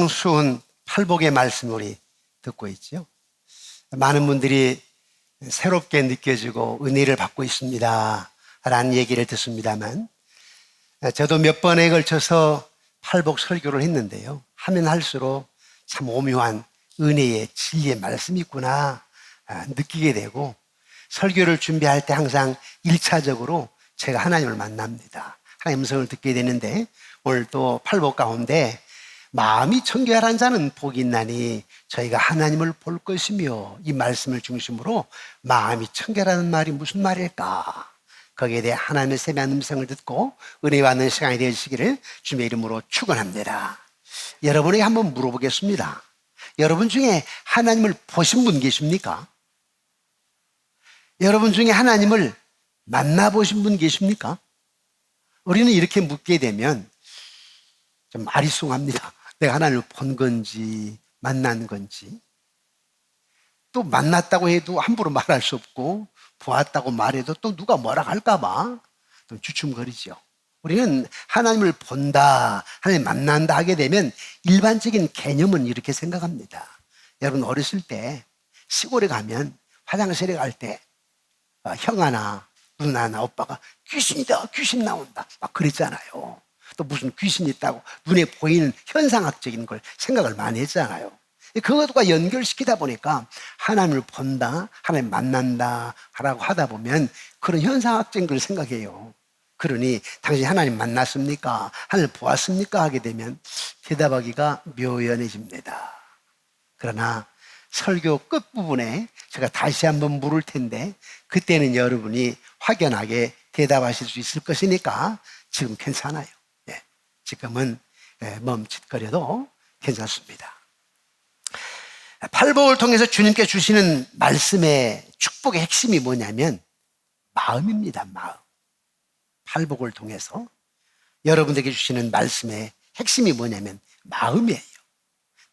성수훈 팔복의 말씀을 우리 듣고 있죠. 많은 분들이 새롭게 느껴지고 은혜를 받고 있습니다 라는 얘기를 듣습니다만, 저도 몇 번에 걸쳐서 팔복 설교를 했는데요, 하면 할수록 참 오묘한 은혜의 진리의 말씀이 있구나 느끼게 되고, 설교를 준비할 때 항상 1차적으로 제가 하나님을 만납니다. 하나님 음성을 듣게 되는데, 오늘 또 팔복 가운데 마음이 청결한 자는 복이 있나니 저희가 하나님을 볼 것이며, 이 말씀을 중심으로 마음이 청결하는 말이 무슨 말일까, 거기에 대해 하나님의 세미한 음성을 듣고 은혜 받는 시간이 되시기를 주님의 이름으로 축원합니다. 여러분에게 한번 물어보겠습니다. 여러분 중에 하나님을 보신 분 계십니까? 여러분 중에 하나님을 만나보신 분 계십니까? 우리는 이렇게 묻게 되면 좀 아리송합니다. 내가 하나님을 본 건지 만난 건지. 또 만났다고 해도 함부로 말할 수 없고, 보았다고 말해도 또 누가 뭐라 할까 봐 좀 주춤거리죠. 우리는 하나님을 본다, 하나님 만난다 하게 되면 일반적인 개념은 이렇게 생각합니다. 여러분 어렸을 때 시골에 가면 화장실에 갈 때 형아나 누나나 오빠가 귀신이다, 귀신 나온다 막 그랬잖아요. 또 무슨 귀신이 있다고 눈에 보이는 현상학적인 걸 생각을 많이 했잖아요. 그것과 연결시키다 보니까 하나님을 본다, 하나님 만난다 라고 하다 보면 그런 현상학적인 걸 생각해요. 그러니 당신이 하나님 만났습니까? 하나님 보았습니까? 하게 되면 대답하기가 묘연해집니다. 그러나 설교 끝부분에 제가 다시 한번 물을 텐데, 그때는 여러분이 확연하게 대답하실 수 있을 것이니까 지금 괜찮아요. 지금은 멈칫거려도 괜찮습니다. 팔복을 통해서 주님께 주시는 말씀의 축복의 핵심이 뭐냐면 마음입니다. 마음. 팔복을 통해서 여러분들에게 주시는 말씀의 핵심이 뭐냐면 마음이에요.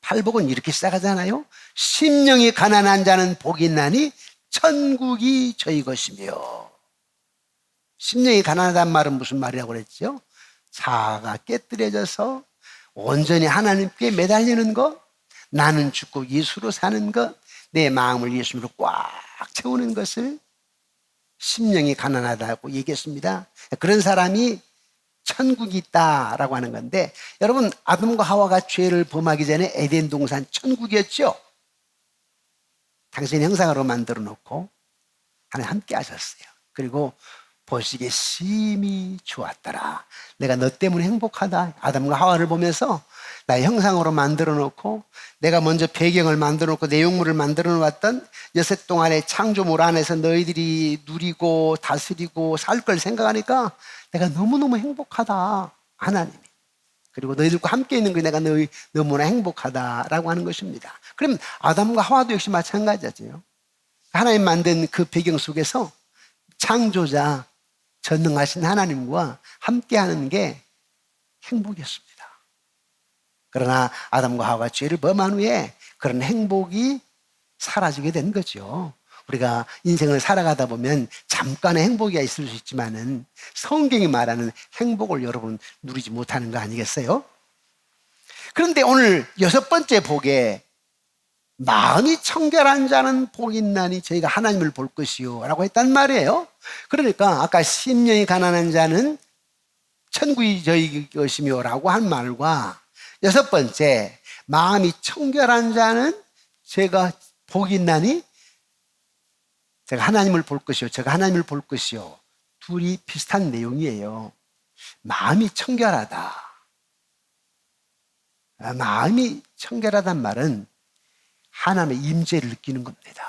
팔복은 이렇게 시작하잖아요. 심령이 가난한 자는 복이 있나니 천국이 저희 것이며. 심령이 가난하다는 말은 무슨 말이라고 그랬죠? 자아가 깨뜨려져서 온전히 하나님께 매달리는 것, 나는 죽고 예수로 사는 것, 내 마음을 예수로 꽉 채우는 것을 심령이 가난하다고 얘기했습니다. 그런 사람이 천국이 있다라고 하는 건데, 여러분 아담과 하와가 죄를 범하기 전에 에덴 동산 천국이었죠. 당신의 형상으로 만들어 놓고 하나님 함께 하셨어요. 그리고 보시기에 심히 좋았더라. 내가 너 때문에 행복하다. 아담과 하와를 보면서 나의 형상으로 만들어 놓고, 내가 먼저 배경을 만들어 놓고 내용물을 만들어 놓았던 여섯 동안의 창조물 안에서 너희들이 누리고 다스리고 살 걸 생각하니까 내가 너무너무 행복하다, 하나님이. 그리고 너희들과 함께 있는 게 내가 너무나 행복하다라고 하는 것입니다. 그럼 아담과 하와도 역시 마찬가지죠. 하나님 만든 그 배경 속에서 창조자 전능하신 하나님과 함께하는 게 행복이었습니다. 그러나 아담과 하와가 죄를 범한 후에 그런 행복이 사라지게 된 거죠. 우리가 인생을 살아가다 보면 잠깐의 행복이 있을 수 있지만은 성경이 말하는 행복을 여러분 누리지 못하는 거 아니겠어요? 그런데 오늘 여섯 번째 복에 마음이 청결한 자는 복이 있나니 저희가 하나님을 볼 것이요 라고 했단 말이에요. 그러니까 아까 심령이 가난한 자는 천국이 저희 것이며 라고 한 말과, 여섯 번째 마음이 청결한 자는 제가 복이 있나니 제가 하나님을 볼 것이요, 제가 하나님을 볼 것이요, 둘이 비슷한 내용이에요. 마음이 청결하다. 마음이 청결하단 말은 하나님의 임재를 느끼는 겁니다.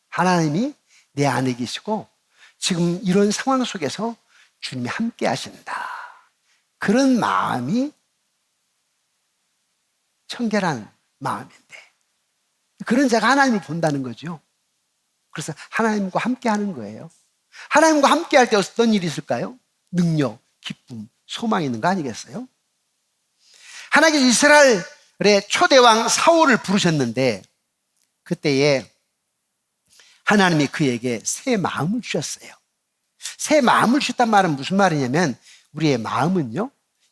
하나님이 내 안에 계시고 지금 이런 상황 속에서 주님이 함께 하신다. 그런 마음이 청결한 마음인데, 그런 자가 하나님을 본다는 거죠. 그래서 하나님과 함께 하는 거예요. 하나님과 함께 할 때 어떤 일이 있을까요? 능력, 기쁨, 소망이 있는 거 아니겠어요? 하나님께서 이스라엘의 초대왕 사울을 부르셨는데, 그때에 하나님이 그에게 새 마음을 주셨어요. 새 마음을 주셨단 말은 무슨 말이냐면, 우리의 마음은요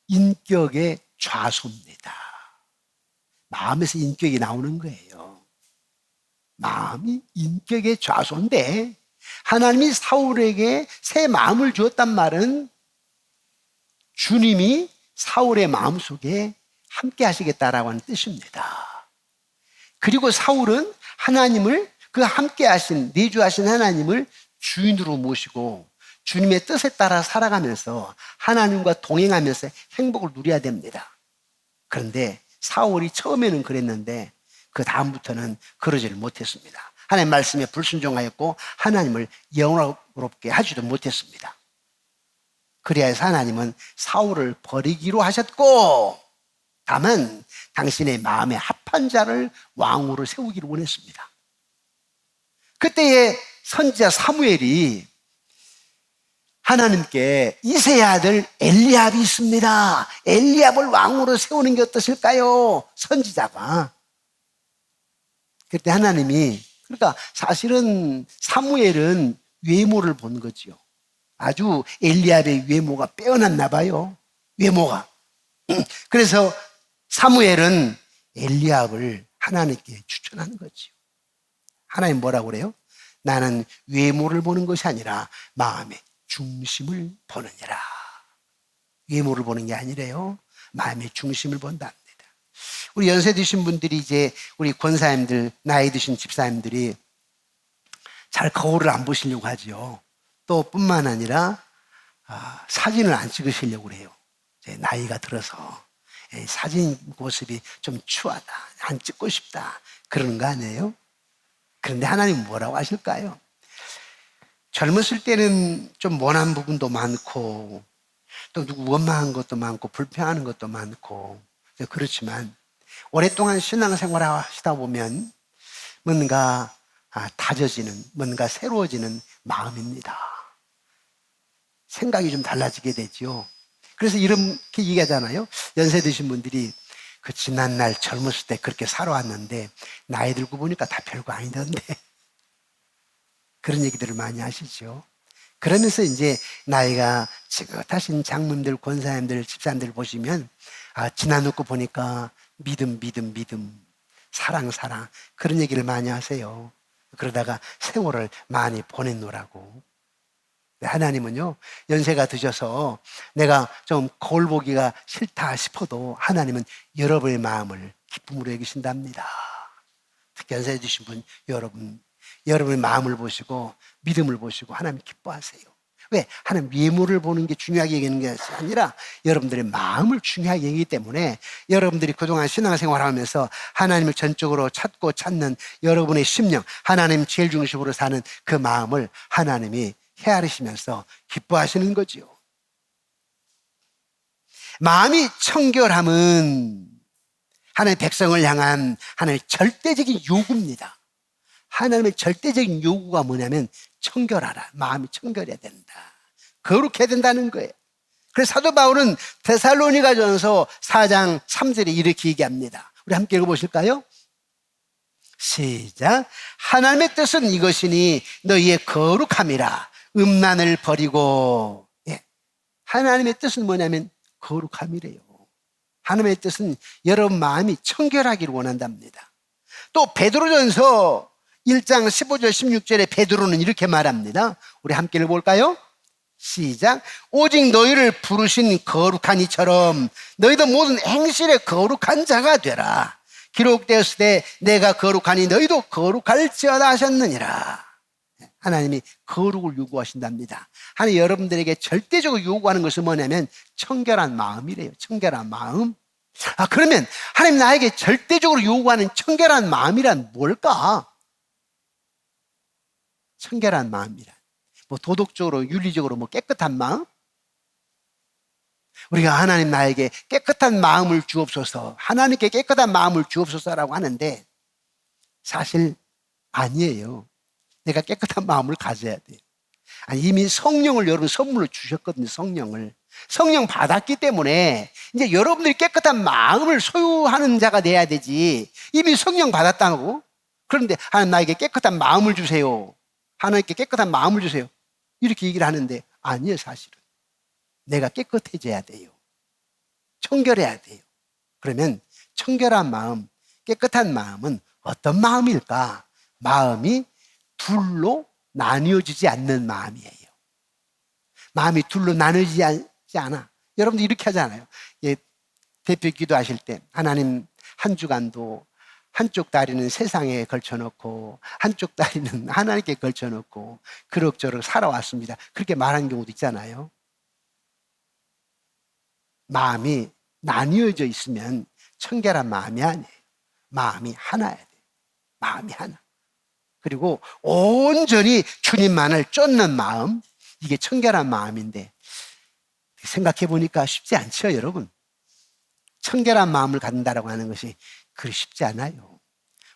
인격의 좌소입니다. 마음에서 인격이 나오는 거예요. 마음이 인격의 좌소인데 하나님이 사울에게 새 마음을 주었단 말은 주님이 사울의 마음속에 함께 하시겠다라고 하는 뜻입니다. 그리고 사울은 하나님을 그 함께 하신 내주하신 하나님을 주인으로 모시고 주님의 뜻에 따라 살아가면서 하나님과 동행하면서 행복을 누려야 됩니다. 그런데 사울이 처음에는 그랬는데 그 다음부터는 그러지를 못했습니다. 하나님 말씀에 불순종하였고 하나님을 영원롭게 하지도 못했습니다. 그래야 해서 하나님은 사울을 버리기로 하셨고 다만 당신의 마음에 합한 자를 왕으로 세우기를 원했습니다. 그때의 선지자 사무엘이 하나님께 이새의 아들 엘리압이 있습니다. 엘리압을 왕으로 세우는 게 어떠실까요? 선지자가. 그때 하나님이 그러니까 사실은 사무엘은 외모를 본 거지요. 아주 엘리압의 외모가 빼어났나 봐요. 외모가. 그래서 사무엘은 엘리압을 하나님께 추천하는 거지요. 하나님 뭐라고 그래요? 나는 외모를 보는 것이 아니라 마음의 중심을 보느니라. 외모를 보는 게 아니래요. 마음의 중심을 본답니다. 우리 연세 드신 분들이 이제 우리 권사님들, 나이 드신 집사님들이 잘 거울을 안 보시려고 하죠. 또 뿐만 아니라 사진을 안 찍으시려고 그래요. 이제 나이가 들어서 사진 모습이 좀 추하다, 안 찍고 싶다 그러는 거 아니에요? 그런데 하나님은 뭐라고 하실까요? 젊었을 때는 좀 원한 부분도 많고 또 누구 원망한 것도 많고 불평하는 것도 많고 그렇지만 오랫동안 신앙생활을 하시다 보면 뭔가 다져지는, 뭔가 새로워지는 마음입니다. 생각이 좀 달라지게 되죠. 그래서 이렇게 얘기하잖아요. 연세 드신 분들이 그 지난날 젊었을 때 그렇게 살아왔는데 나이 들고 보니까 다 별거 아니던데 그런 얘기들을 많이 하시죠. 그러면서 이제 나이가 지긋하신 장님들, 권사님들, 집사님들 보시면 지나놓고 보니까 믿음, 사랑 그런 얘기를 많이 하세요. 그러다가 세월을 많이 보냈노라고. 하나님은요, 연세가 드셔서 내가 좀 거울 보기가 싫다 싶어도 하나님은 여러분의 마음을 기쁨으로 여기신답니다. 특히 연세 드신 분, 여러분의 마음을 보시고 믿음을 보시고 하나님 기뻐하세요. 왜? 하나님 외모를 보는 게 중요하게 여기는 게 아니라 여러분들의 마음을 중요하게 여기기 때문에 여러분들이 그동안 신앙생활하면서 하나님을 전적으로 찾는 여러분의 심령, 하나님 제일 중심으로 사는 그 마음을 하나님이 헤아리시면서 기뻐하시는 거지요. 마음이 청결함은 하나님의 백성을 향한 하나님의 절대적인 요구입니다. 하나님의 절대적인 요구가 뭐냐면 청결하라. 마음이 청결해야 된다. 거룩해야 된다는 거예요. 그래서 사도 바울은 데살로니가전서 4장 3절에 이렇게 얘기합니다. 우리 함께 읽어보실까요? 시작. 하나님의 뜻은 이것이니 너희의 거룩함이라. 음란을 버리고. 하나님의 뜻은 뭐냐면 거룩함이래요. 하나님의 뜻은 여러분 마음이 청결하기를 원한답니다. 또 베드로전서 1장 15절 16절에 베드로는 이렇게 말합니다. 우리 함께 읽어볼까요? 시작. 오직 너희를 부르신 거룩한 이처럼 너희도 모든 행실에 거룩한 자가 되라. 기록되었을 때 내가 거룩하니 너희도 거룩할지어다 하셨느니라. 하나님이 거룩을 요구하신답니다. 하나님 여러분들에게 절대적으로 요구하는 것은 뭐냐면 청결한 마음이래요. 청결한 마음. 그러면 하나님 나에게 절대적으로 요구하는 청결한 마음이란 뭘까? 청결한 마음이란 뭐 도덕적으로 윤리적으로 뭐 깨끗한 마음? 우리가 하나님 나에게 깨끗한 마음을 주옵소서, 하나님께 깨끗한 마음을 주옵소서라고 하는데 사실 아니에요. 내가 깨끗한 마음을 가져야 돼요. 이미 성령을 여러분 선물로 주셨거든요. 성령 받았기 때문에 이제 여러분들이 깨끗한 마음을 소유하는 자가 돼야 되지. 이미 성령 받았다고. 그런데 하나님 나에게 깨끗한 마음을 주세요. 하나님께 깨끗한 마음을 주세요. 이렇게 얘기를 하는데 아니에요. 사실은 내가 깨끗해져야 돼요. 청결해야 돼요. 그러면 청결한 마음, 깨끗한 마음은 어떤 마음일까? 마음이 둘로 나뉘어지지 않는 마음이에요. 마음이 둘로 나뉘어지지 않아. 여러분들 이렇게 하잖아요. 예, 대표 기도하실 때 하나님 한 주간도 한쪽 다리는 세상에 걸쳐놓고 한쪽 다리는 하나님께 걸쳐놓고 그럭저럭 살아왔습니다. 그렇게 말하는 경우도 있잖아요. 마음이 나뉘어져 있으면 청결한 마음이 아니에요. 마음이 하나야 돼요. 마음이 하나. 그리고 온전히 주님만을 쫓는 마음, 이게 청결한 마음인데 생각해 보니까 쉽지 않죠, 여러분. 청결한 마음을 갖는다라고 하는 것이 그리 쉽지 않아요.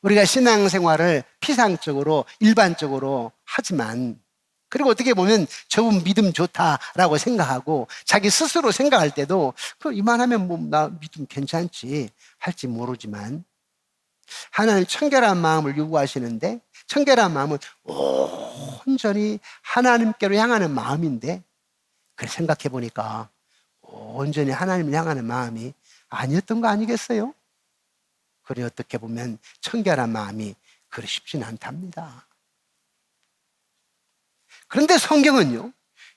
우리가 신앙생활을 피상적으로 일반적으로 하지만, 그리고 어떻게 보면 저분 믿음 좋다라고 생각하고 자기 스스로 생각할 때도 이만하면 뭐 나 믿음 괜찮지 할지 모르지만, 하나님 청결한 마음을 요구하시는데, 청결한 마음은 온전히 하나님께로 향하는 마음인데, 그래 생각해 보니까 온전히 하나님을 향하는 마음이 아니었던 거 아니겠어요? 그래 어떻게 보면 청결한 마음이 그리 쉽지는 않답니다. 그런데 성경은요,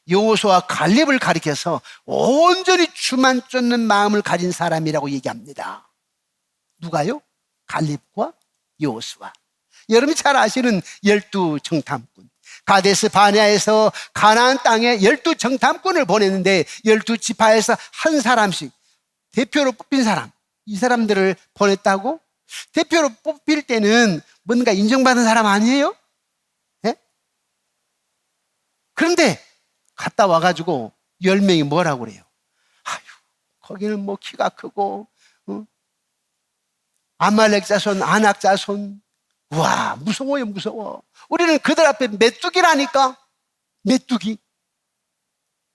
여호수아와 갈렙을 가리켜서 온전히 주만 쫓는 마음을 가진 사람이라고 얘기합니다. 누가요? 갈렙과 여호수아. 여러분이 잘 아시는 12정탐꾼. 가데스 바네아에서 가나안 땅에 12정탐꾼을 보냈는데 12지파에서 한 사람씩 대표로 뽑힌 사람, 이 사람들을 보냈다고? 대표로 뽑힐 때는 뭔가 인정받은 사람 아니에요? 네? 그런데 갔다 와가지고 10명이 뭐라고 그래요? 아유, 거기는 뭐 키가 크고 아말렉 자손, 아낙 자손, 와 무서워요, 무서워. 우리는 그들 앞에 메뚜기라니까. 메뚜기.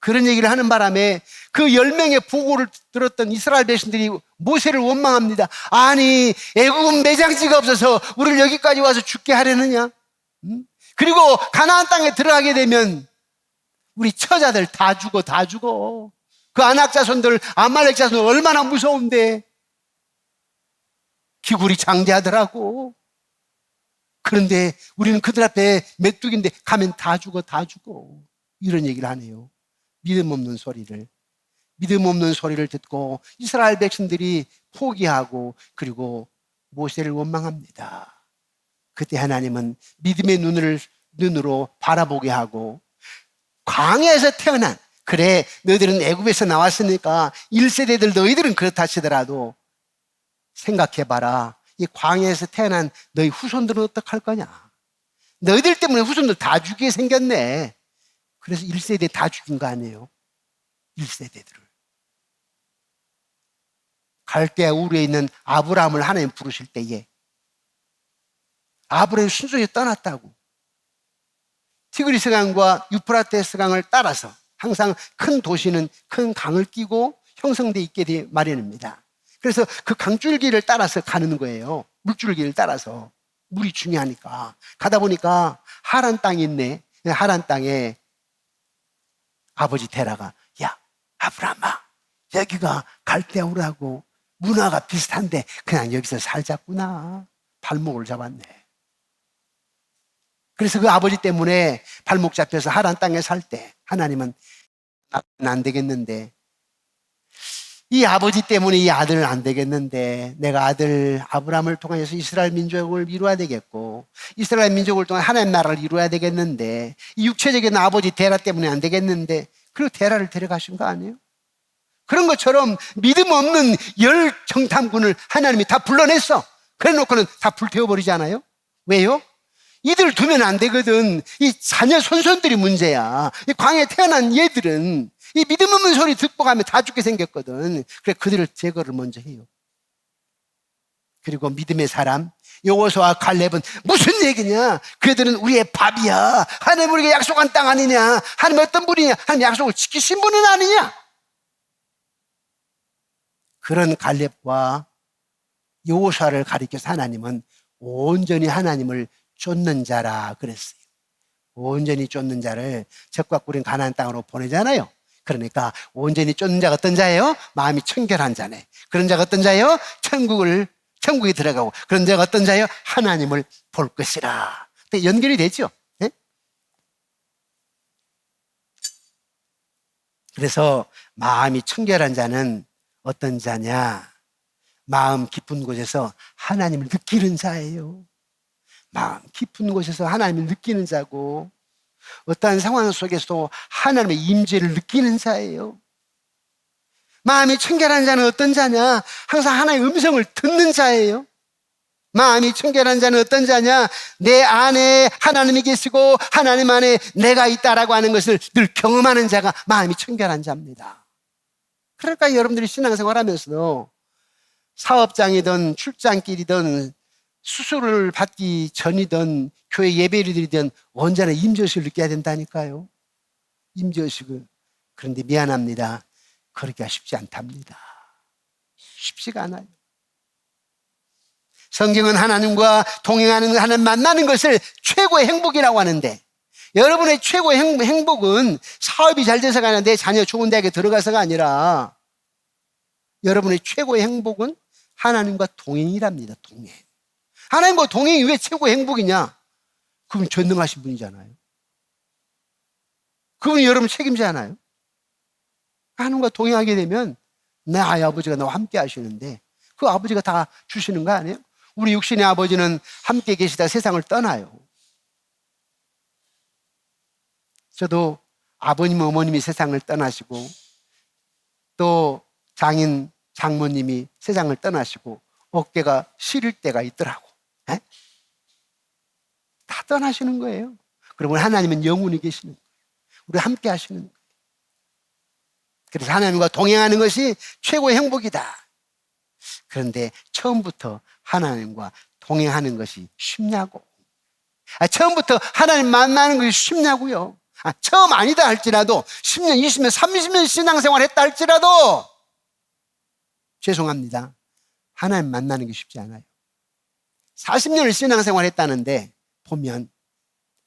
그런 얘기를 하는 바람에 그 10명의 보고를 들었던 이스라엘 백성들이 모세를 원망합니다. 아니, 애국은 매장지가 없어서 우리를 여기까지 와서 죽게 하려느냐? 그리고 가나안 땅에 들어가게 되면 우리 처자들 다 죽어, 다 죽어. 그 아낙 자손들, 아말렉 자손들 얼마나 무서운데. 기굴이 장대하더라고. 그런데 우리는 그들 앞에 메뚜기인데 가면 다 죽어, 다 죽어. 이런 얘기를 하네요. 믿음 없는 소리를 듣고 이스라엘 백성들이 포기하고 그리고 모세를 원망합니다. 그때 하나님은 믿음의 눈으로 바라보게 하고, 광야에서 태어난, 그래 너희들은 애굽에서 나왔으니까 1세대들 너희들은 그렇다 치더라도 생각해봐라. 이 광야에서 태어난 너희 후손들은 어떡할 거냐? 너희들 때문에 후손들 다 죽게 생겼네. 그래서 1세대 다 죽인 거 아니에요? 1세대들을. 갈대아 우르에 있는 아브라함을 하나님 부르실 때에 아브라함이 순종해 떠났다고. 티그리스 강과 유프라테스 강을 따라서 항상 큰 도시는 큰 강을 끼고 형성돼 있게 되 마련입니다. 그래서 그 강줄기를 따라서 가는 거예요. 물줄기를 따라서. 물이 중요하니까. 가다 보니까 하란 땅이 있네. 하란 땅에 아버지 데라가, 야 아브라함아, 여기가 갈대아 우르하고 문화가 비슷한데 그냥 여기서 살자꾸나. 발목을 잡았네. 그래서 그 아버지 때문에 발목 잡혀서 하란 땅에 살 때 하나님은 안 되겠는데, 이 아버지 때문에 이 아들은 안 되겠는데 내가 아들 아브라함을 통해서 이스라엘 민족을 이루어야 되겠고, 이스라엘 민족을 통해 하나님 나라를 이루어야 되겠는데, 이 육체적인 아버지 데라 때문에 안 되겠는데, 그리고 데라를 데려가신 거 아니에요? 그런 것처럼 믿음 없는 10정탐꾼을 하나님이 다 불러냈어. 그래 놓고는 다 불태워버리잖아요. 왜요? 이들 두면 안 되거든. 이 자녀 손손들이 문제야. 이 광야에 태어난 얘들은 이 믿음 없는 소리 듣고 가면 다 죽게 생겼거든. 그래 그들을 제거를 먼저 해요. 그리고 믿음의 사람 여호수아와 갈렙은 무슨 얘기냐? 그들은 우리의 밥이야. 하나님 우리에게 약속한 땅 아니냐? 하나님 어떤 분이냐? 하나님 약속을 지키신 분은 아니냐? 그런 갈렙과 여호수아를 가리켜서 하나님은 온전히 하나님을 쫓는 자라 그랬어요. 온전히 쫓는 자를 적과 꿀인 가나안 땅으로 보내잖아요. 그러니까 온전히 쫓는 자가 어떤 자예요? 마음이 청결한 자네. 그런 자가 어떤 자예요? 천국에 들어가고, 그런 자가 어떤 자요? 하나님을 볼 것이라. 연결이 되죠. 네? 그래서 마음이 청결한 자는 어떤 자냐? 마음 깊은 곳에서 하나님을 느끼는 자예요. 마음 깊은 곳에서 하나님을 느끼는 자고, 어떠한 상황 속에서도 하나님의 임재를 느끼는 자예요. 마음이 청결한 자는 어떤 자냐? 항상 하나님의 음성을 듣는 자예요. 마음이 청결한 자는 어떤 자냐? 내 안에 하나님이 계시고 하나님 안에 내가 있다라고 하는 것을 늘 경험하는 자가 마음이 청결한 자입니다. 그러니까 여러분들이 신앙생활 하면서도 사업장이든 출장길이든 수술을 받기 전이든 교회 예배를 드리든 언제나 임재의식을 느껴야 된다니까요. 임재의식을. 그런데 미안합니다. 그러기가 쉽지 않답니다. 쉽지가 않아요. 성경은 하나님과 동행하는, 하나님 만나는 것을 최고의 행복이라고 하는데, 여러분의 최고의 행복은 사업이 잘 돼서가 아니라 내 자녀 좋은 대학에 들어가서가 아니라, 여러분의 최고의 행복은 하나님과 동행이랍니다. 동행. 하나님과 동행이 왜 최고의 행복이냐? 그분이 전능하신 분이잖아요. 그분이 여러분 책임지지 않아요? 하나님과 동행하게 되면 내 아버지가 나와 함께 하시는데, 그 아버지가 다 주시는 거 아니에요? 우리 육신의 아버지는 함께 계시다 세상을 떠나요. 저도 아버님, 어머님이 세상을 떠나시고, 또 장인, 장모님이 세상을 떠나시고 어깨가 시릴 때가 있더라고. 에? 다 떠나시는 거예요. 그러면 하나님은 영원히 계시는 거예요. 우리 함께 하시는 거예요. 그래서 하나님과 동행하는 것이 최고의 행복이다. 그런데 처음부터 하나님과 동행하는 것이 쉽냐고. 처음부터 하나님 만나는 것이 쉽냐고요. 처음 아니다 할지라도 10년, 20년, 30년 신앙생활 했다 할지라도 죄송합니다. 하나님 만나는 게 쉽지 않아요. 40년을 신앙생활 했다는데 보면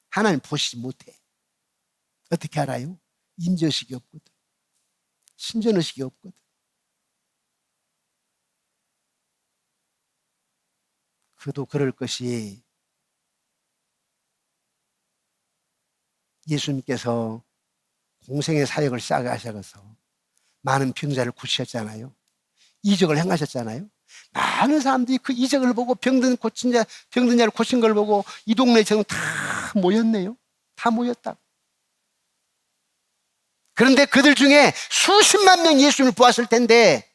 하나님 보시지 못해. 어떻게 알아요? 임재의식이 없거든. 신전의식이 없거든. 그도 그럴 것이 예수님께서 공생의 사역을 시작하셔서 많은 병자를 고치셨잖아요. 이적을 행하셨잖아요. 많은 사람들이 그 이적을 보고 병든 자를 고친 걸 보고 이 동네 지금 다 모였네요. 다 모였다. 그런데 그들 중에 수십만 명이 예수님을 보았을 텐데,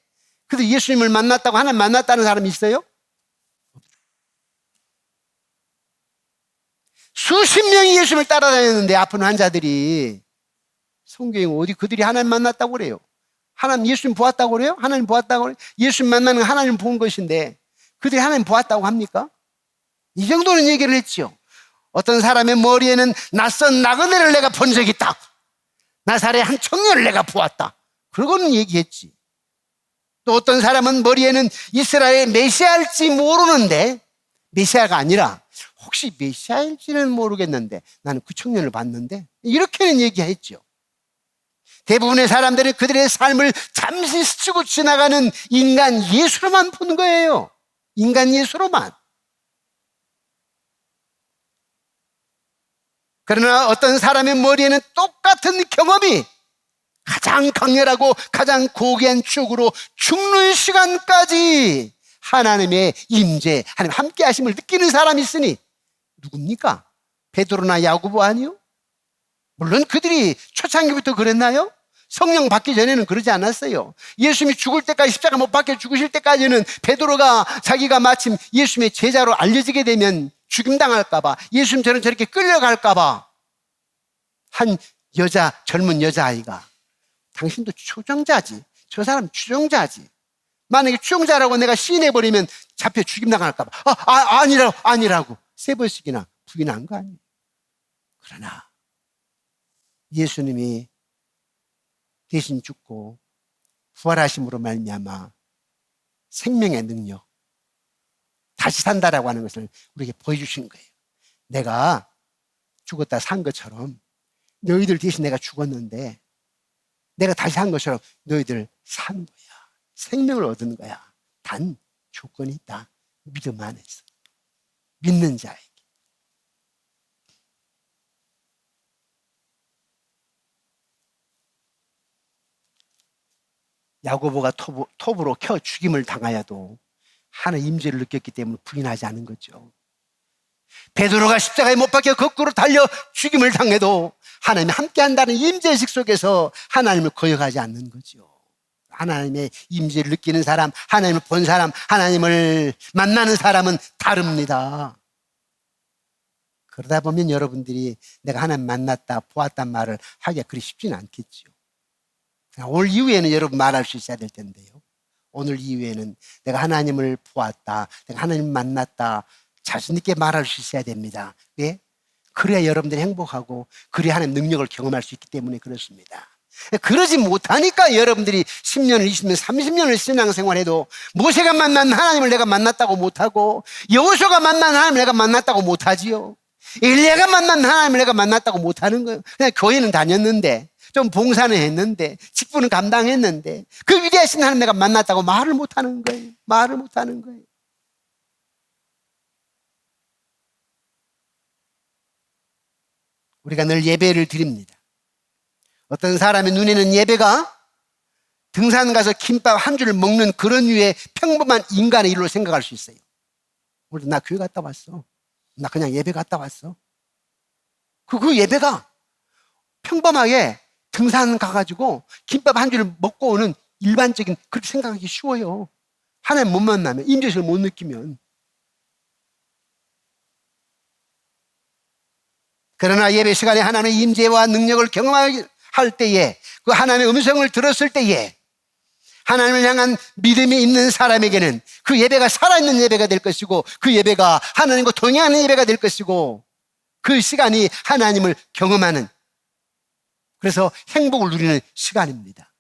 그들 예수님을 만났다고, 하나님 만났다는 사람이 있어요? 수십 명이 예수님을 따라다녔는데 아픈 환자들이, 성경에 어디 그들이 하나님 만났다고 그래요? 하나님 예수님 보았다고 그래요? 하나님 보았다고 그래요? 예수님 만나는 건 하나님 본 것인데 그들이 하나님 보았다고 합니까? 이 정도는 얘기를 했죠. 어떤 사람의 머리에는 낯선 나그네를 내가 본 적이 있다. 나사렛의 한 청년을 내가 보았다. 그러고는 얘기했지. 또 어떤 사람은 머리에는 이스라엘의 메시아일지 모르는데, 메시아가 아니라 혹시 메시아일지는 모르겠는데 나는 그 청년을 봤는데, 이렇게는 얘기했죠. 대부분의 사람들은 그들의 삶을 잠시 스치고 지나가는 인간 예수로만 보는 거예요. 인간 예수로만. 그러나 어떤 사람의 머리에는 똑같은 경험이 가장 강렬하고 가장 고귀한 추억으로 죽는 시간까지 하나님의 임재, 하나님 함께 하심을 느끼는 사람이 있으니 누굽니까? 베드로나 야고보 아니요? 물론 그들이 초창기부터 그랬나요? 성령 받기 전에는 그러지 않았어요. 예수님이 죽을 때까지, 십자가 못 박혀 죽으실 때까지는 베드로가 자기가 마침 예수님의 제자로 알려지게 되면 죽임당할까봐, 예수님처럼 저렇게 끌려갈까봐 한 젊은 여자아이가, 당신도 추종자지, 저 사람 추종자지, 만약에 추종자라고 내가 시인해버리면 잡혀 죽임당할까봐 아니라고 3번씩이나 부인한 거 아니에요. 그러나 예수님이 대신 죽고 부활하심으로 말미암아 생명의 능력, 다시 산다라고 하는 것을 우리에게 보여주신 거예요. 내가 죽었다 산 것처럼 너희들 대신 내가 죽었는데 내가 다시 산 것처럼 너희들 산 거야. 생명을 얻은 거야. 단 조건이 있다. 믿음 안에서. 믿는 자에게. 야고보가 톱으로 켜 죽임을 당하여도 하나님의 임재를 느꼈기 때문에 부인하지 않은 거죠. 베드로가 십자가에 못 박혀 거꾸로 달려 죽임을 당해도 하나님이 함께한다는 임재의식 속에서 하나님을 거역하지 않는 거죠. 하나님의 임재를 느끼는 사람, 하나님을 본 사람, 하나님을 만나는 사람은 다릅니다. 그러다 보면 여러분들이 내가 하나님 만났다, 보았단 말을 하기가 그리 쉽지는 않겠죠. 오늘 이후에는 여러분 말할 수 있어야 될 텐데요. 오늘 이후에는 내가 하나님을 보았다, 내가 하나님을 만났다, 자신 있게 말할 수 있어야 됩니다. 왜? 그래야 여러분들이 행복하고 그래야 하나님 능력을 경험할 수 있기 때문에 그렇습니다. 그러지 못하니까 여러분들이 10년을, 20년, 30년을 신앙생활해도 모세가 만난 하나님을 내가 만났다고 못하고 여호수아가 만난 하나님을 내가 만났다고 못하지요. 엘리야가 만난 하나님을 내가 만났다고 못하는 거예요. 그냥 교회는 다녔는데 좀 봉사는 했는데 직분은 감당했는데 그 위대하신 하나님 내가 만났다고 말을 못하는 거예요. 말을 못하는 거예요. 우리가 늘 예배를 드립니다. 어떤 사람의 눈에는 예배가 등산 가서 김밥 한 줄을 먹는 그런 류의 평범한 인간의 일로 생각할 수 있어요. 오늘 나 교회 갔다 왔어. 나 그냥 예배 갔다 왔어. 그 예배가 평범하게 등산 가가지고 김밥 한 줄을 먹고 오는 일반적인, 그렇게 생각하기 쉬워요. 하나님 못 만나면, 임재를 못 느끼면. 그러나 예배 시간에 하나님의 임재와 능력을 경험할 때에, 그 하나님의 음성을 들었을 때에 하나님을 향한 믿음이 있는 사람에게는 그 예배가 살아있는 예배가 될 것이고, 그 예배가 하나님과 동행하는 예배가 될 것이고, 그 시간이 하나님을 경험하는, 그래서 행복을 누리는 시간입니다.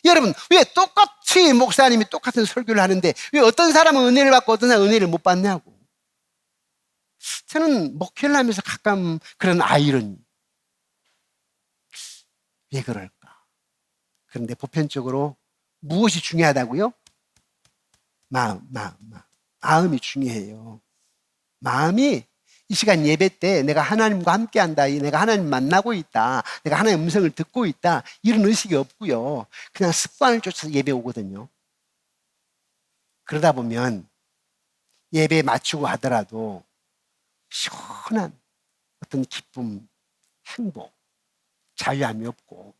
여러분, 왜 똑같이 목사님이 똑같은 설교를 하는데 왜 어떤 사람은 은혜를 받고 어떤 사람은 은혜를 못 받냐고. 저는 목회를 하면서 가끔 그런 아이러니, 왜 그럴까? 그런데 보편적으로 무엇이 중요하다고요? 마음이 중요해요. 마음이 이 시간 예배 때 내가 하나님과 함께 한다, 내가 하나님 만나고 있다, 내가 하나님의 음성을 듣고 있다, 이런 의식이 없고요. 그냥 습관을 쫓아서 예배 오거든요. 그러다 보면 예배 마치고 하더라도 시원한 어떤 기쁨, 행복, 자유함이 없고,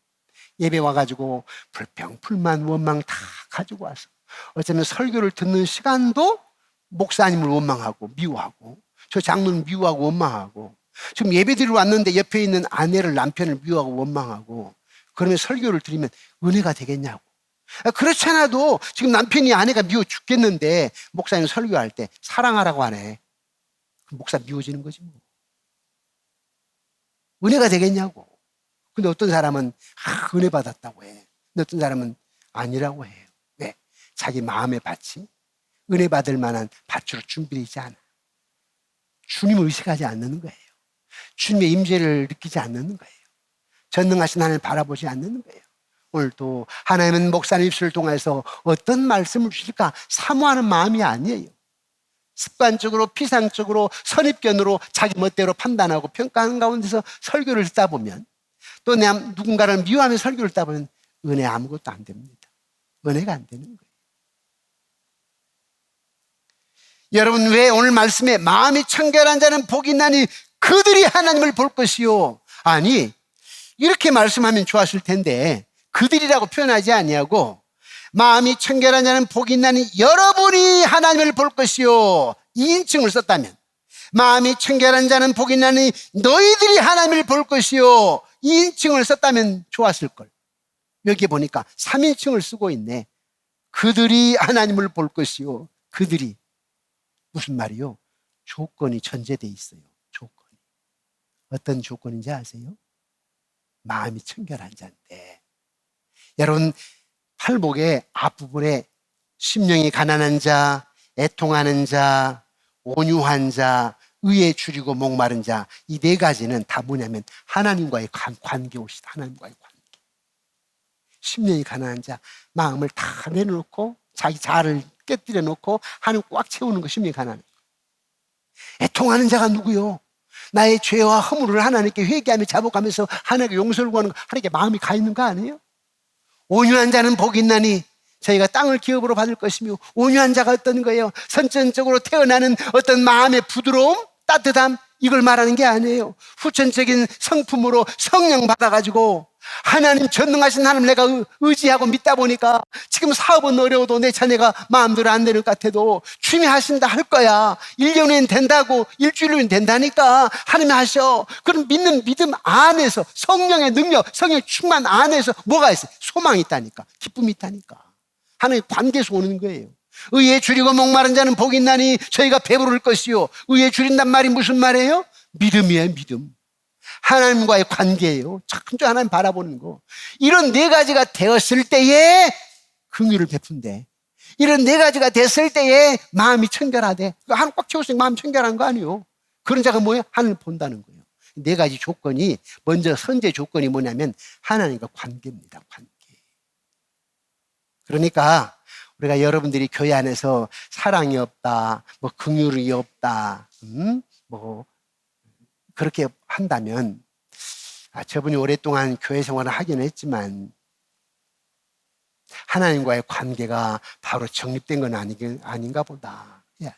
예배 와가지고 불평, 불만, 원망 다 가지고 와서 어쩌면 설교를 듣는 시간도 목사님을 원망하고 미워하고, 저 장로는 미워하고 원망하고, 지금 예배드리러 왔는데 옆에 있는 아내를, 남편을 미워하고 원망하고, 그러면 설교를 드리면 은혜가 되겠냐고. 그렇지 않아도 지금 남편이 아내가 미워 죽겠는데 목사님 설교할 때 사랑하라고 하네. 목사 미워지는 거지 뭐. 은혜가 되겠냐고. 근데 어떤 사람은 은혜 받았다고 해. 근데 어떤 사람은 아니라고 해요. 왜? 자기 마음의 밭이 은혜 받을 만한 밭으로 준비되지 않아. 주님을 의식하지 않는 거예요. 주님의 임재를 느끼지 않는 거예요. 전능하신 하나님을 바라보지 않는 거예요. 오늘도 하나님은 목사님 입술을 통해서 어떤 말씀을 주실까 사모하는 마음이 아니에요. 습관적으로, 피상적으로, 선입견으로 자기 멋대로 판단하고 평가하는 가운데서 설교를 듣다 보면, 또 누군가를 미워하며 설교를 듣다 보면 은혜 아무것도 안 됩니다. 은혜가 안 되는 거예요. 여러분, 왜 오늘 말씀에 마음이 청결한 자는 복이 있나니 그들이 하나님을 볼 것이요. 아니, 이렇게 말씀하면 좋았을 텐데 그들이라고 표현하지 아니하고 마음이 청결한 자는 복이 있나니 여러분이 하나님을 볼 것이요. 2인칭을 썼다면, 마음이 청결한 자는 복이 있나니 너희들이 하나님을 볼 것이요. 2인칭을 썼다면 좋았을 걸. 여기 보니까 3인칭을 쓰고 있네. 그들이 하나님을 볼 것이요. 그들이. 무슨 말이요? 조건이 전제되어 있어요. 조건이. 어떤 조건인지 아세요? 마음이 청결한 자인데. 여러분, 팔복의 앞부분에 심령이 가난한 자, 애통하는 자, 온유한 자, 의에 줄이고 목마른 자, 이 네 가지는 다 뭐냐면 하나님과의 관계 옷이다. 하나님과의 관계. 심령이 가난한 자, 마음을 다 내놓고 자기 자아를 깨뜨려 놓고 하나님 꽉 채우는 거 심히 가난해. 애통하는 자가 누구요? 나의 죄와 허물을 하나님께 회개하며 자복하면서 하나님께 용서를 구하는 거, 하나님께 마음이 가 있는 거 아니에요? 온유한 자는 복이 있나니 저희가 땅을 기업으로 받을 것이며, 온유한 자가 어떤 거예요? 선천적으로 태어나는 어떤 마음의 부드러움, 따뜻함, 이걸 말하는 게 아니에요. 후천적인 성품으로 성령 받아가지고 하나님, 전능하신 하나님 내가 의지하고 믿다 보니까 지금 사업은 어려워도 내 자녀가 마음대로 안 되는 것 같아도 주님이 하신다 할 거야. 1년엔 된다고, 일주일이면 된다니까 하나님이 하셔. 그럼 믿는 믿음 안에서, 성령의 능력, 성령 충만 안에서 뭐가 있어요? 소망이 있다니까, 기쁨이 있다니까. 하나님의 관계에서 오는 거예요. 의에 줄이고 목마른 자는 복이 있나니 저희가 배부를 것이요. 의에 줄인단 말이 무슨 말이에요? 믿음이에요. 믿음. 하나님과의 관계예요. 천주 하나님 바라보는 거. 이런 네 가지가 되었을 때에 긍휼을 베푼대. 이런 네 가지가 됐을 때에 마음이 청결하대. 하나님 꽉 채웠으니까 마음 청결한 거 아니에요. 그런 자가 뭐예요? 하나님을 본다는 거예요. 네 가지 조건이, 먼저 선제 조건이 뭐냐면 하나님과 관계입니다. 관계. 그러니까 우리가 여러분들이 교회 안에서 사랑이 없다, 뭐 긍휼이 없다, 뭐 그렇게 한다면, 저분이 오랫동안 교회 생활을 하긴 했지만 하나님과의 관계가 바로 정립된 건 아닌가 보다 해야 돼.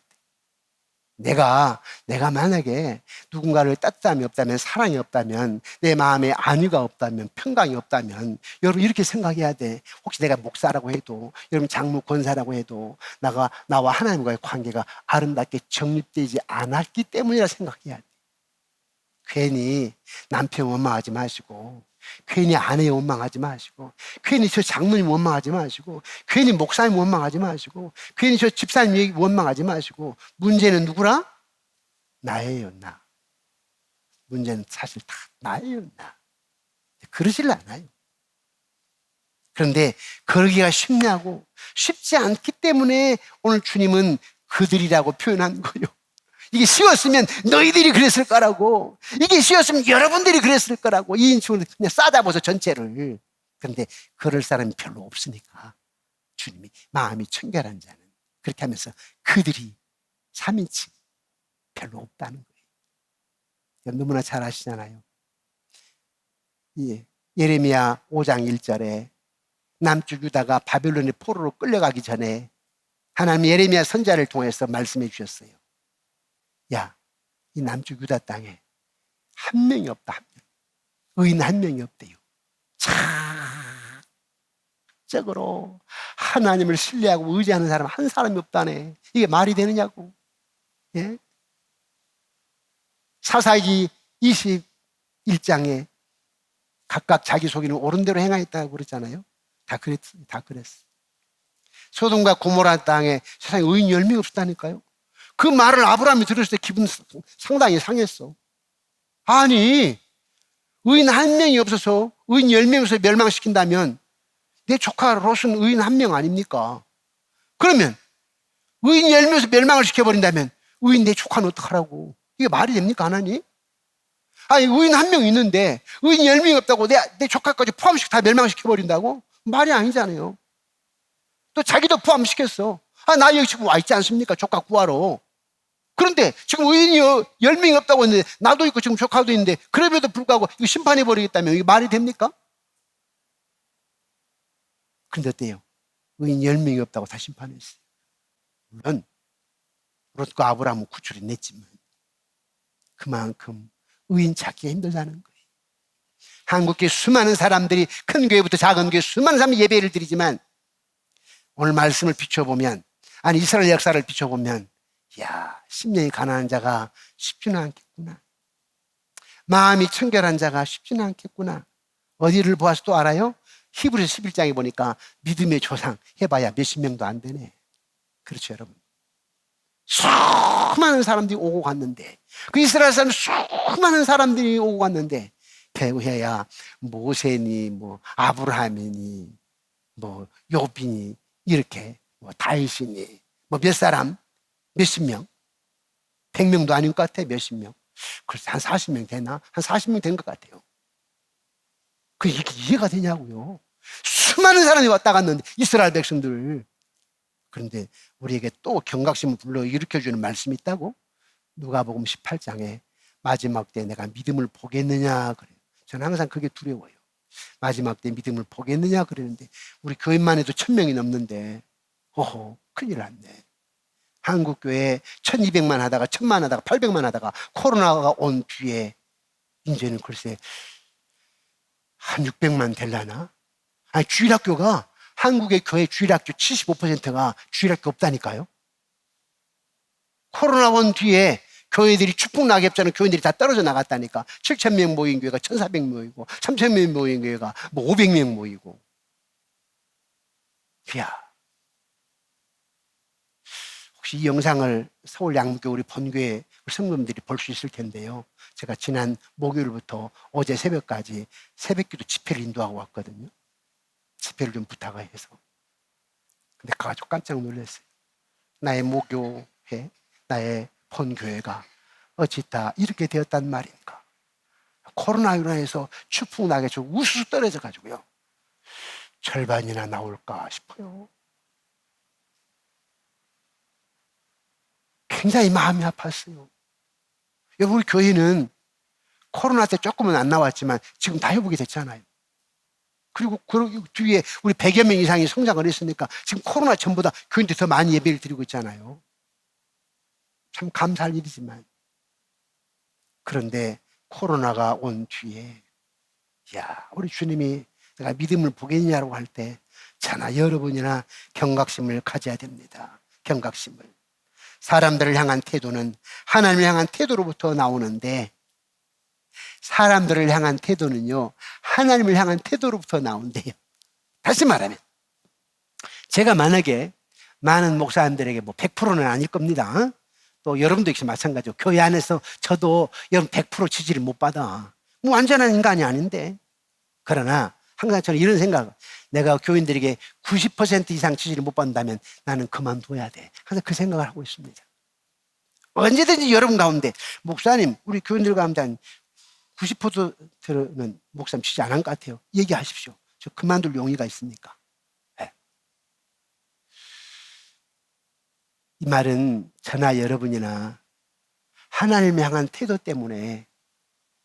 내가 만약에 누군가를 따뜻함이 없다면, 사랑이 없다면, 내 마음에 안위가 없다면, 평강이 없다면, 여러분 이렇게 생각해야 돼. 혹시 내가 목사라고 해도, 여러분 장로 권사라고 해도 나와 하나님과의 관계가 아름답게 정립되지 않았기 때문이라 생각해야 돼. 괜히 남편 원망하지 마시고, 괜히 아내 원망하지 마시고, 괜히 저 장로님 원망하지 마시고, 괜히 목사님 원망하지 마시고, 괜히 저 집사님 원망하지 마시고. 문제는 누구라? 나예요, 나. 문제는 사실 다 나예요, 나. 그러질 않아요. 그런데 그러기가 쉽냐고? 쉽지 않기 때문에 오늘 주님은 그들이라고 표현한 거예요. 이게 쉬웠으면 너희들이 그랬을 거라고. 이게 쉬웠으면 여러분들이 그랬을 거라고. 2인칭으로 그냥 싸잡아서 전체를. 그런데 그럴 사람이 별로 없으니까 주님이 마음이 청결한 자는, 그렇게 하면서 그들이 3인칭 별로 없다는 거예요. 너무나 잘 아시잖아요. 예레미야 5장 1절에 남쪽 유다가 바벨론의 포로로 끌려가기 전에 하나님 예레미야 선지자를 통해서 말씀해 주셨어요. 야, 이 남쪽 유다 땅에 한 명이 없다, 한 명. 의인 한 명이 없대요. 작적으로 하나님을 신뢰하고 의지하는 사람 한 사람이 없다네. 이게 말이 되느냐고. 예? 사사기 21장에 각각 자기 속이는 옳은 대로 행하였다고 그랬잖아요. 다 그랬어. 소돔과 고모라 땅에 세상에 의인 10명이 없었다니까요. 그 말을 아브라함이 들었을 때 기분 상당히 상했어. 아니, 의인 한 명이 없어서 의인 10명에서 멸망시킨다면 내 조카 롯은 의인 한 명 아닙니까? 그러면 의인 10명에서 멸망을 시켜버린다면 의인 내 조카는 어떡하라고? 이게 말이 됩니까, 하나님? 아니, 의인 한 명 있는데 의인 10명이 없다고 내 조카까지 포함시켜 다 멸망시켜버린다고? 말이 아니잖아요. 또 자기도 포함시켰어. 나 여기 지금 와 있지 않습니까? 조카 구하러. 그런데 지금 의인이 10명이 없다고 했는데 나도 있고 지금 조카도 있는데, 그럼에도 불구하고 이거 심판해버리겠다면 이게 말이 됩니까? 그런데 어때요? 의인 10명이 없다고 다 심판했어요. 물론 롯과 아브라함은 구출해 냈지만 그만큼 의인 찾기가 힘들다는 거예요. 한국교회 수많은 사람들이, 큰 교회부터 작은 교회 수많은 사람이 예배를 드리지만 오늘 말씀을 비춰보면, 아니 이스라엘 역사를 비춰보면, 야, 심령이 가난한 자가 쉽지는 않겠구나. 마음이 청결한 자가 쉽지는 않겠구나. 어디를 보아서 또 알아요? 히브리서 11장에 보니까 믿음의 조상 해봐야 몇십 명도 안 되네. 그렇죠, 여러분. 수많은 사람들이 오고 갔는데, 그 이스라엘 사람 수많은 사람들이 오고 갔는데 결국에야 모세니 뭐 아브라함이니 뭐 욥이니 이렇게 뭐 다윗이니 뭐 몇 사람, 몇십 명, 100명도 아닌 것 같아. 몇십 명. 그래서 한 40명 되나? 한 40명 된 것 같아요. 이게 이해가 되냐고요. 수많은 사람이 왔다 갔는데, 이스라엘 백성들. 그런데 우리에게 또 경각심을 불러 일으켜주는 말씀이 있다고? 누가복음 18장에 마지막 때 내가 믿음을 보겠느냐 그래요. 저는 항상 그게 두려워요. 마지막 때 믿음을 보겠느냐 그러는데 우리 교인만 해도 1,000명이 넘는데 큰일 났네. 한국교회 1,200만 하다가 1,000만 하다가 800만 하다가 코로나가 온 뒤에 이제는 글쎄 한 600만 될라나? 아니, 주일학교가 한국의 교회 주일학교 75%가 주일학교 없다니까요. 코로나 온 뒤에 교회들이 축복 낙엽자는 교인들이 다 떨어져 나갔다니까. 7,000명 모인 교회가 1,400명 모이고 3,000명 모인 교회가 500명 모이고. 야, 혹시 이 영상을 서울 양무교 우리 본교회 성도님들이 볼 수 있을 텐데요. 제가 지난 목요일부터 어제 새벽까지 새벽기도 집회를 인도하고 왔거든요. 집회를 좀 부탁을 해서. 근데 가지고 깜짝 놀랐어요. 나의 모교회, 나의 본교회가 어찌 다 이렇게 되었단 말인가. 코로나로 인해서 추풍나게 좀 우수수 떨어져 가지고요. 절반이나 나올까 싶어요. 굉장히 마음이 아팠어요. 여러분, 우리 교회는 코로나 때 조금은 안 나왔지만 지금 다 회복이 됐잖아요. 그리고 그 뒤에 우리 100여 명 이상이 성장을 했으니까 지금 코로나 전보다 교인들이 더 많이 예배를 드리고 있잖아요. 참 감사할 일이지만. 그런데 코로나가 온 뒤에 우리 주님이 내가 믿음을 보겠냐라고 할 때 저나 여러분이나 경각심을 가져야 됩니다. 경각심을. 사람들을 향한 태도는 하나님을 향한 태도로부터 나오는데 사람들을 향한 태도는요, 하나님을 향한 태도로부터 나온대요. 다시 말하면 제가 만약에 많은 목사님들에게 100%는 아닐 겁니다. 또 여러분도 역시 마찬가지고 교회 안에서 저도 여러분 100% 지지를 못 받아. 완전한 인간이 아닌데. 그러나 항상 저는 이런 생각, 내가 교인들에게 90% 이상 지지를 못 받는다면 나는 그만둬야 돼. 항상 그 생각을 하고 있습니다. 언제든지 여러분 가운데 목사님, 우리 교인들 가운데 한 90%는 목사님 지지 안 한 것 같아요. 얘기하십시오. 저 그만둘 용의가 있습니까? 네. 이 말은 저나 여러분이나 하나님을 향한 태도 때문에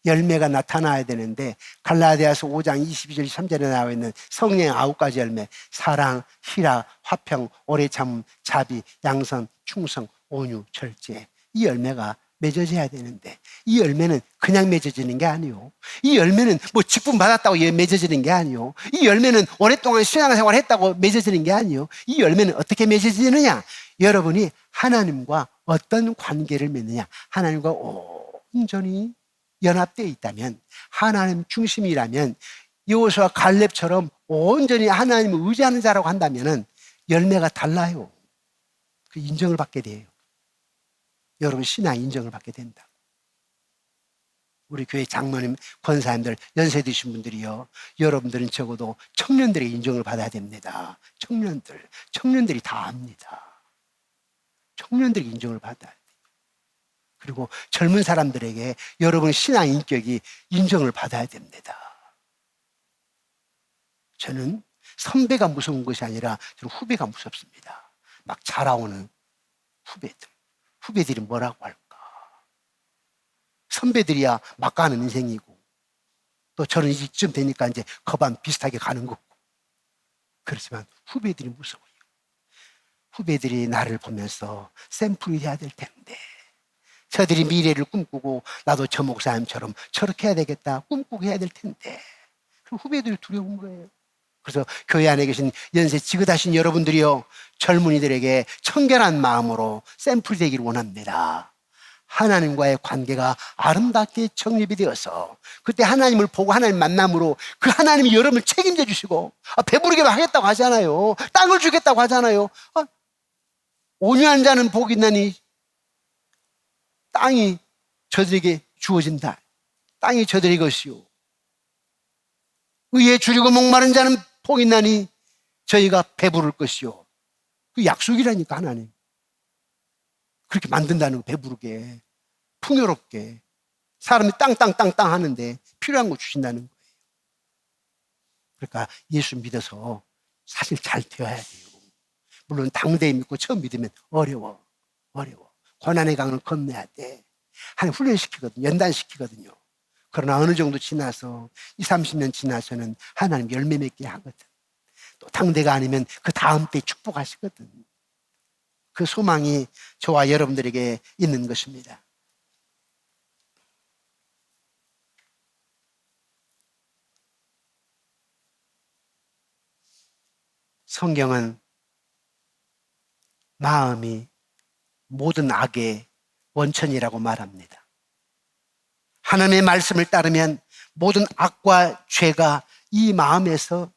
열매가 나타나야 되는데 갈라디아서 5장 22절 3절에 나와 있는 성령의 9가지 열매, 사랑, 희락, 화평, 오래 참음, 자비, 양선, 충성, 온유, 절제, 이 열매가 맺어져야 되는데 이 열매는 그냥 맺어지는 게 아니요. 이 열매는 직분 받았다고 맺어지는 게 아니요. 이 열매는 오랫동안 신앙생활을 했다고 맺어지는 게 아니요. 이 열매는 어떻게 맺어지느냐? 여러분이 하나님과 어떤 관계를 맺느냐? 하나님과 온전히 연합되어 있다면, 하나님 중심이라면, 여호수아 갈렙처럼 온전히 하나님을 의지하는 자라고 한다면 열매가 달라요. 그 인정을 받게 돼요. 여러분 신앙 인정을 받게 된다. 우리 교회 장로님, 권사님들, 연세 드신 분들이요, 여러분들은 적어도 청년들의 인정을 받아야 됩니다. 청년들이 다 압니다. 청년들이 인정을 받아야 돼요. 그리고 젊은 사람들에게 여러분의 신앙 인격이 인정을 받아야 됩니다. 저는 선배가 무서운 것이 아니라 저는 후배가 무섭습니다. 막 자라오는 후배들이 뭐라고 할까? 선배들이야 막 가는 인생이고, 또 저는 이쯤 되니까 이제 거반 비슷하게 가는 거고. 그렇지만 후배들이 무서워요. 후배들이 나를 보면서 샘플이 돼야 될 텐데, 저들이 미래를 꿈꾸고 나도 저 목사님처럼 저렇게 해야 되겠다 꿈꾸고 해야 될 텐데, 그 후배들이 두려운 거예요. 그래서 교회 안에 계신 연세 지긋하신 여러분들이요, 젊은이들에게 청결한 마음으로 샘플이 되기를 원합니다. 하나님과의 관계가 아름답게 정립이 되어서 그때 하나님을 보고 하나님 만남으로 그 하나님이 여러분을 책임져 주시고, 배부르게 하겠다고 하잖아요. 땅을 주겠다고 하잖아요. 온유한 자는 복이 있나니 땅이 저들에게 주어진다. 땅이 저들의 것이요, 의에 줄이고 목마른 자는 복이 있나니 저희가 배부를 것이요. 그 약속이라니까. 하나님 그렇게 만든다는 거, 배부르게 풍요롭게 사람이 땅땅땅땅 하는데 필요한 거 주신다는 거예요. 그러니까 예수 믿어서 사실 잘 되어야 돼요. 물론 당대에 믿고 처음 믿으면 어려워. 고난의 강을 건너야 돼. 하나님 훈련시키거든요. 연단시키거든요. 그러나 어느 정도 지나서 20, 30년 지나서는 하나님 열매 맺게 하거든. 또 당대가 아니면 그 다음 때 축복하시거든. 그 소망이 저와 여러분들에게 있는 것입니다. 성경은 마음이 모든 악의 원천이라고 말합니다. 하나님의 말씀을 따르면 모든 악과 죄가 이 마음에서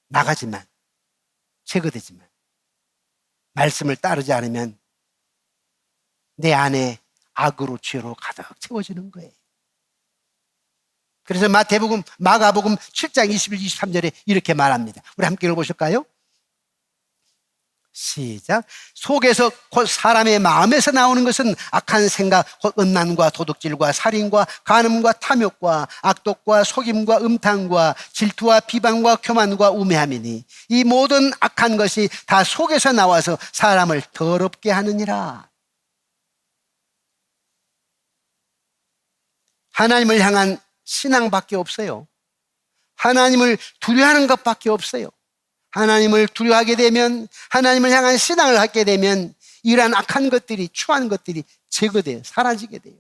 나가지만, 제거되지만, 말씀을 따르지 않으면 내 안에 악으로 죄로 가득 채워지는 거예요. 그래서 마가복음 7장 21, 23절에 이렇게 말합니다. 우리 함께 읽어보실까요? 시작. 속에서 곧 사람의 마음에서 나오는 것은 악한 생각, 곧 음란과 도둑질과 살인과 간음과 탐욕과 악독과 속임과 음탕과 질투와 비방과 교만과 우매함이니 이 모든 악한 것이 다 속에서 나와서 사람을 더럽게 하느니라. 하나님을 향한 신앙밖에 없어요. 하나님을 두려워하는 것밖에 없어요. 하나님을 두려워하게 되면, 하나님을 향한 신앙을 갖게 되면 이러한 악한 것들이, 추한 것들이 제거돼요. 사라지게 돼요.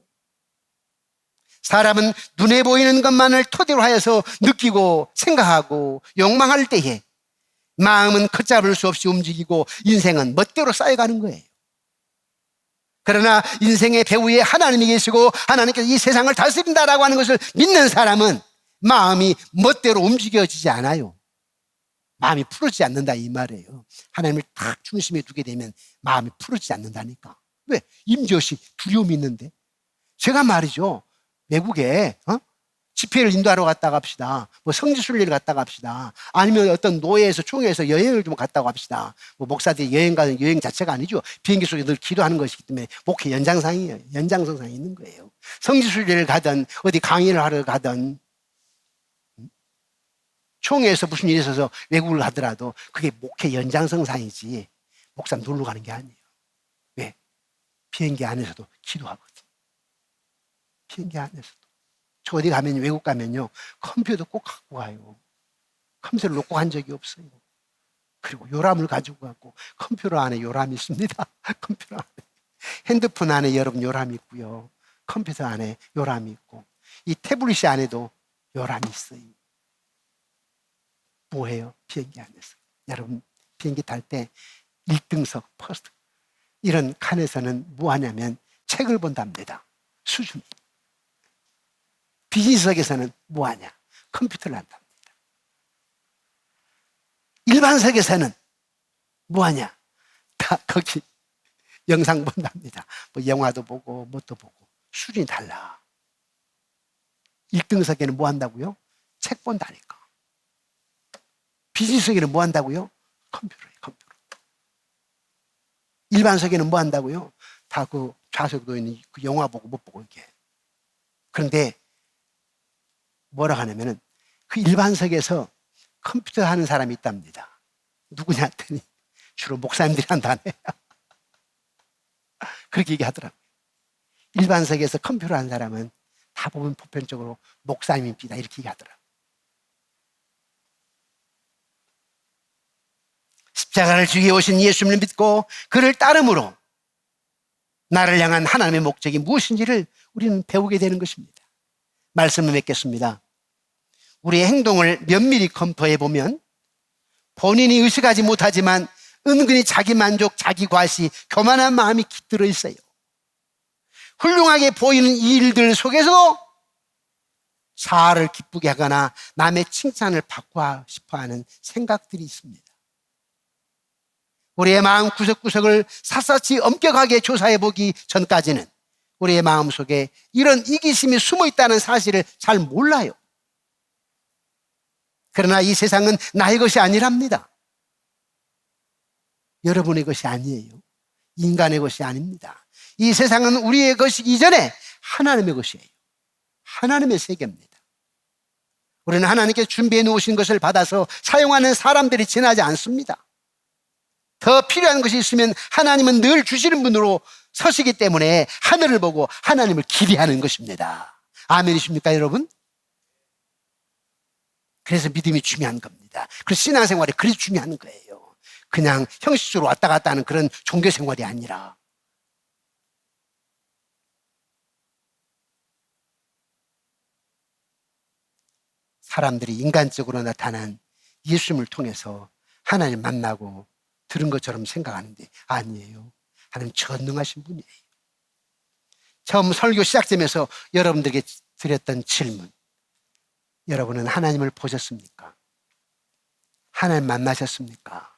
사람은 눈에 보이는 것만을 토대로 하여서 느끼고 생각하고 욕망할 때에 마음은 걷잡을 수 없이 움직이고 인생은 멋대로 쌓여가는 거예요. 그러나 인생의 배후에 하나님이 계시고 하나님께서 이 세상을 다스린다라고 하는 것을 믿는 사람은 마음이 멋대로 움직여지지 않아요. 마음이 풀어지지 않는다 이 말이에요. 하나님을 딱 중심에 두게 되면 마음이 풀어지지 않는다니까. 왜? 임재없이 두려움이 있는데. 제가 말이죠, 외국에 집회를 인도하러 갔다가 합시다. 뭐 성지순례를 갔다가 합시다. 아니면 어떤 노예에서 총회에서 여행을 좀 갔다고 합시다. 뭐 목사들이 여행 가는 여행 자체가 아니죠. 비행기 속에 늘 기도하는 것이기 때문에 목회 연장상이에요. 연장선상이 있는 거예요. 성지순례를 가든 어디 강의를 하러 가든 총회에서 무슨 일이 있어서 외국을 가더라도 그게 목회 연장선상이지 목사 놀러 가는 게 아니에요. 왜? 비행기 안에서도 기도하거든. 비행기 안에서도. 저 어디 가면, 외국 가면요, 컴퓨터 꼭 갖고 가요. 컴퓨터를 놓고 간 적이 없어요. 그리고 요람을 가지고 가고, 컴퓨터 안에 요람이 있습니다. 컴퓨터 안에. 핸드폰 안에 여러분 요람이 있고요. 컴퓨터 안에 요람이 있고, 이 태블릿 안에도 요람이 있어요. 뭐예요? 비행기 안에서. 여러분, 비행기 탈 때 1등석, 퍼스트. 이런 칸에서는 뭐 하냐면 책을 본답니다. 수준이. 비즈니스석에서는 뭐 하냐? 컴퓨터를 한답니다. 일반석에서는 뭐 하냐? 다 거기 영상 본답니다. 뭐 영화도 보고 뭣도 보고. 수준이 달라. 1등석에는 뭐 한다고요? 책 본다니까. 비즈니스석에는 뭐 한다고요? 컴퓨터예요, 컴퓨터. 일반석에는 뭐 한다고요? 다 그 좌석도 있는 그 영화 보고 못 보고 이렇게. 그런데 뭐라 하냐면은 그 일반석에서 컴퓨터 하는 사람이 있답니다. 누구냐 했더니 주로 목사님들이 한다네. 그렇게 얘기하더라고요. 일반석에서 컴퓨터 하는 사람은 다 보면 보편적으로 목사님입니다. 이렇게 얘기하더라고요. 십자가를 주위에 오신 예수님을 믿고 그를 따름으로 나를 향한 하나님의 목적이 무엇인지를 우리는 배우게 되는 것입니다. 말씀을 맺겠습니다. 우리의 행동을 면밀히 검토해 보면 본인이 의식하지 못하지만 은근히 자기 만족, 자기 과시, 교만한 마음이 깃들어 있어요. 훌륭하게 보이는 이 일들 속에서도 자아를 기쁘게 하거나 남의 칭찬을 받고 싶어하는 생각들이 있습니다. 우리의 마음 구석구석을 샅샅이 엄격하게 조사해 보기 전까지는 우리의 마음속에 이런 이기심이 숨어 있다는 사실을 잘 몰라요. 그러나 이 세상은 나의 것이 아니랍니다. 여러분의 것이 아니에요. 인간의 것이 아닙니다. 이 세상은 우리의 것이기 이전에 하나님의 것이에요. 하나님의 세계입니다. 우리는 하나님께서 준비해 놓으신 것을 받아서 사용하는 사람들이 지나지 않습니다. 더 필요한 것이 있으면 하나님은 늘 주시는 분으로 서시기 때문에 하늘을 보고 하나님을 기대하는 것입니다. 아멘이십니까, 여러분? 그래서 믿음이 중요한 겁니다. 그래서 신앙생활이 그리 중요한 거예요. 그냥 형식적으로 왔다 갔다 하는 그런 종교생활이 아니라. 사람들이 인간적으로 나타난 예수님을 통해서 하나님 만나고 들은 것처럼 생각하는데 아니에요. 하나님 전능하신 분이에요. 처음 설교 시작점에서 여러분들에게 드렸던 질문. 여러분은 하나님을 보셨습니까? 하나님 만나셨습니까?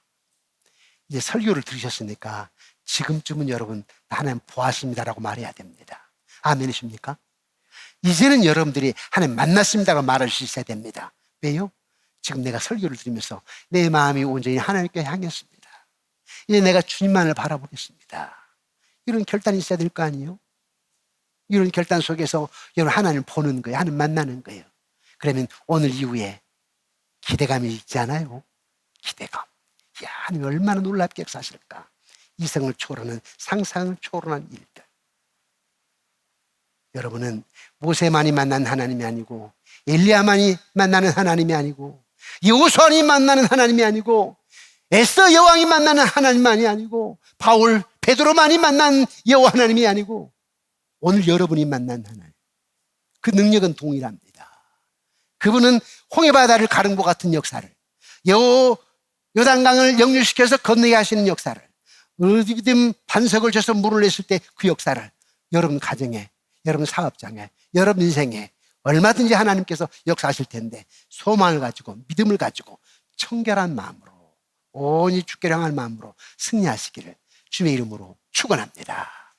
이제 설교를 들으셨으니까 지금쯤은 여러분 하나님 보았습니다라고 말해야 됩니다. 아멘이십니까? 이제는 여러분들이 하나님 만났습니다라고 말할 수 있어야 됩니다. 왜요? 지금 내가 설교를 들으면서 내 마음이 온전히 하나님께 향했습니다. 이제 내가 주님만을 바라보겠습니다. 이런 결단이 있어야 될 거 아니에요? 이런 결단 속에서 여러분 하나님을 보는 거예요. 하나님 만나는 거예요. 그러면 오늘 이후에 기대감이 있지 않아요? 기대감. 야, 하나님 얼마나 놀랍게 역사하실까? 이성을 초월하는, 상상을 초월하는 일들. 여러분은 모세만이 만난 하나님이 아니고 엘리야만이 만나는 하나님이 아니고 여호수아만이 만나는 하나님이 아니고 에스더 여왕이 만나는 하나님만이 아니고 바울, 베드로만이 만난 여호와 하나님이 아니고 오늘 여러분이 만난 하나님. 그 능력은 동일합니다. 그분은 홍해바다를 가른 것 같은 역사를, 요단강을 역류시켜서 건너게 하시는 역사를, 어디든 반석을 쳐서 물을 냈을 때 그 역사를 여러분 가정에, 여러분 사업장에, 여러분 인생에 얼마든지 하나님께서 역사하실 텐데 소망을 가지고 믿음을 가지고 청결한 마음으로 온전히 주께를 향한 마음으로 승리하시기를 주의 이름으로 축원합니다.